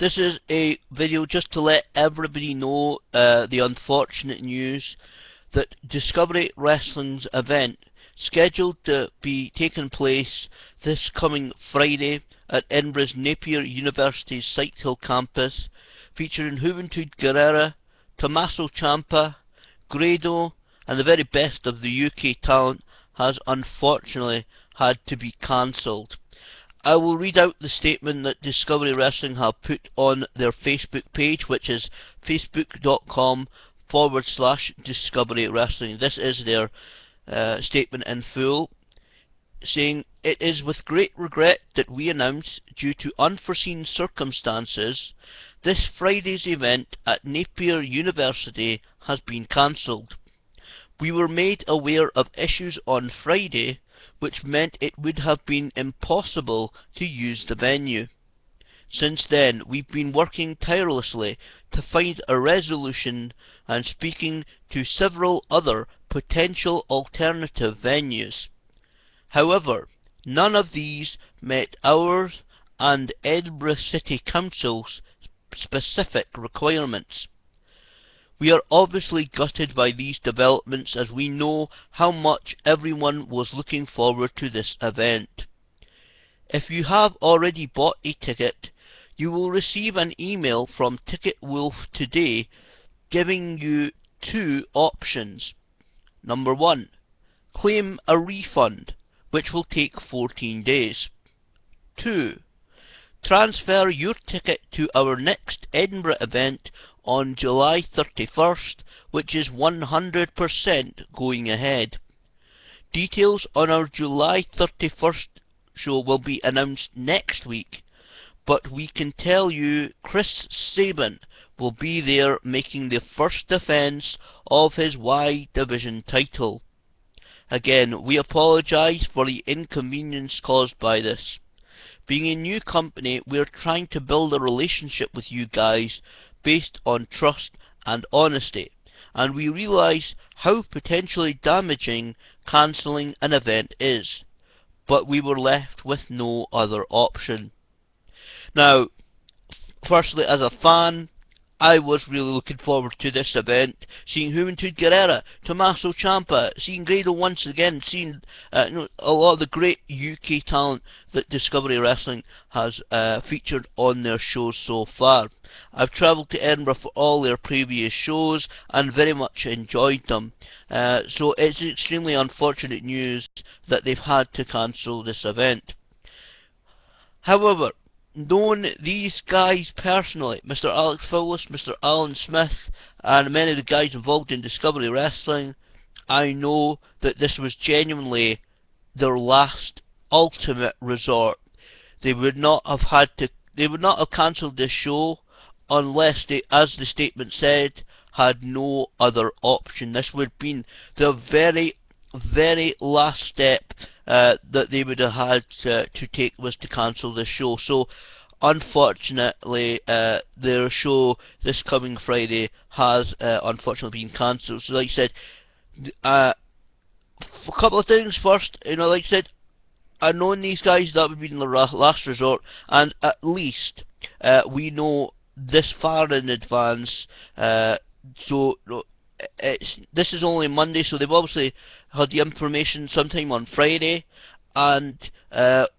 This is a video just to let everybody know the unfortunate news that Discovery Wrestling's event, scheduled to be taking place this coming Friday at Edinburgh's Napier University's Sighthill campus, featuring Juventud Guerrera, Tommaso Ciampa, Grado, and the very best of the UK talent, has unfortunately had to be cancelled. I will read out the statement that Discovery Wrestling have put on their Facebook page, which is facebook.com/Discovery Wrestling. This is their statement in full, saying, "It is with great regret that we announce, due to unforeseen circumstances, this Friday's event at Napier University has been cancelled. We were made aware of issues on Friday which meant it would have been impossible to use the venue. Since then, we've been working tirelessly to find a resolution and speaking to several other potential alternative venues. However, none of these met ours and Edinburgh City Council's specific requirements. We are obviously gutted by these developments, as we know how much everyone was looking forward to this event. If you have already bought a ticket, you will receive an email from Ticket Wolf today giving you two options. Number 1, claim a refund, which will take 14 days. 2, transfer your ticket to our next Edinburgh event on July 31st, which is 100% going ahead. Details on our July 31st show will be announced next week, but we can tell you Chris Sabin will be there making the first defence of his Y Division title. Again, we apologise for the inconvenience caused by this. Being a new company, we are trying to build a relationship with you guys based on trust and honesty, and we realise how potentially damaging cancelling an event is, but we were left with no other option." Now, firstly, as a fan, I was really looking forward to this event, seeing Juventud Guerrera, Tommaso Ciampa, seeing Grado once again, seeing a lot of the great UK talent that Discovery Wrestling has featured on their shows so far. I've travelled to Edinburgh for all their previous shows and very much enjoyed them. So it's extremely unfortunate news that they've had to cancel this event. However, knowing these guys personally, Mr. Alex Fowlis, Mr. Alan Smith, and many of the guys involved in Discovery Wrestling, I know that this was genuinely their last ultimate resort. They would not have cancelled this show unless they, as the statement said, had no other option. This would have been the very, very last step that they would have had to take, was to cancel this show. So unfortunately, their show this coming Friday has unfortunately been cancelled. So like I said, a couple of things. First, like I said, I've known these guys, that would be the last resort, and at least we know this far in advance. So this is only Monday, so they've obviously had the information sometime on Friday, and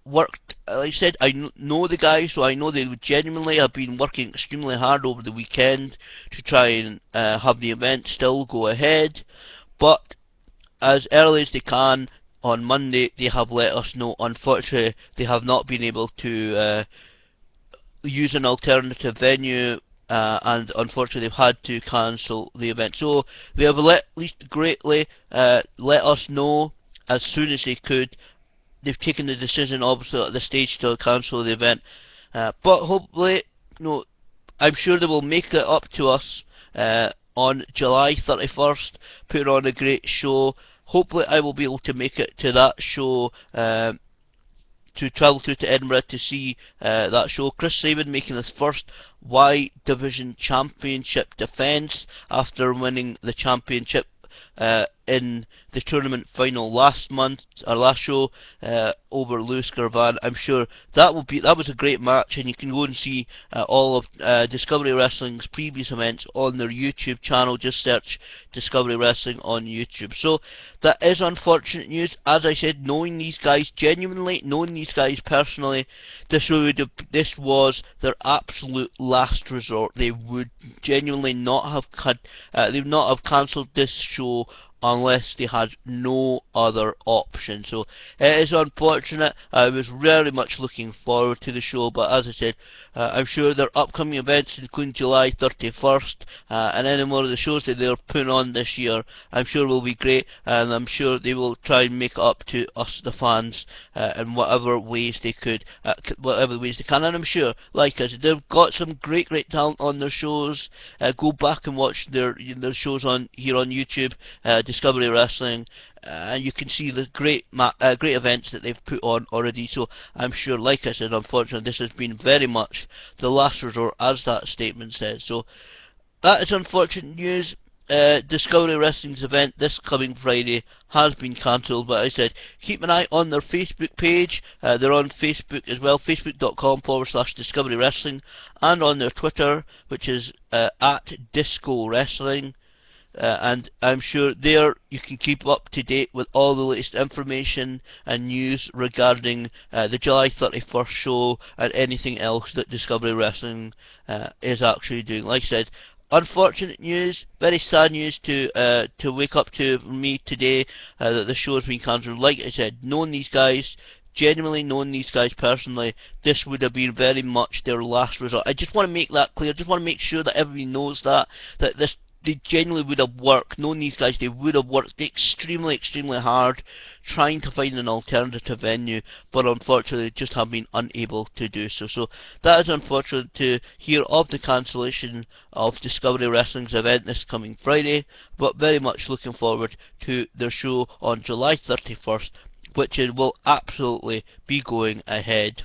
worked, like I said, I know the guys, so I know they would genuinely have been working extremely hard over the weekend to try and have the event still go ahead, but as early as they can on Monday, they have let us know, unfortunately, they have not been able to use an alternative venue, and unfortunately they've had to cancel the event. So they have at least greatly let us know as soon as they could. They've taken the decision, obviously, at this stage to cancel the event, but hopefully, I'm sure they will make it up to us on July 31st, put on a great show. Hopefully I will be able to make it to that show, to travel through to Edinburgh to see that show. Chris Sabin making his first Y Division Championship defence after winning the championship in the tournament final last month, or last show, over Lewis Garvan. I'm sure that was a great match, and you can go and see all of Discovery Wrestling's previous events on their YouTube channel. Just search Discovery Wrestling on YouTube. So that is unfortunate news. As I said, knowing these guys genuinely, knowing these guys personally, this was their absolute last resort. They would genuinely not have they would not have cancelled this show unless they had no other option. So it is unfortunate. I was very much looking forward to the show, but as I said, I'm sure their upcoming events, including July 31st, and any more of the shows that they're putting on this year, I'm sure will be great, and I'm sure they will try and make it up to us, the fans, in whatever ways they could, whatever ways they can. And I'm sure, like I said, they've got some great talent on their shows. Go back and watch their shows here on YouTube, Discovery Wrestling, and you can see the great events that they've put on already. So I'm sure, like I said, unfortunately this has been very much the last resort, as that statement says. So that is unfortunate news. Discovery Wrestling's event this coming Friday has been cancelled, but as I said, keep an eye on their Facebook page. They're on Facebook as well, facebook.com/Discovery Wrestling, and on their Twitter, which is at Disco Wrestling. And I'm sure there you can keep up to date with all the latest information and news regarding the July 31st show and anything else that Discovery Wrestling is actually doing. Like I said, unfortunate news, very sad news to wake up to for me today, that the show has been cancelled. Like I said, knowing these guys, genuinely knowing these guys personally, this would have been very much their last resort. I just want to make that clear. I just want to make sure that everybody knows that they genuinely would have worked, knowing these guys, they would have worked extremely hard trying to find an alternative venue, but unfortunately just have been unable to do so. So that is unfortunate to hear of the cancellation of Discovery Wrestling's event this coming Friday, but very much looking forward to their show on July 31st, which will absolutely be going ahead.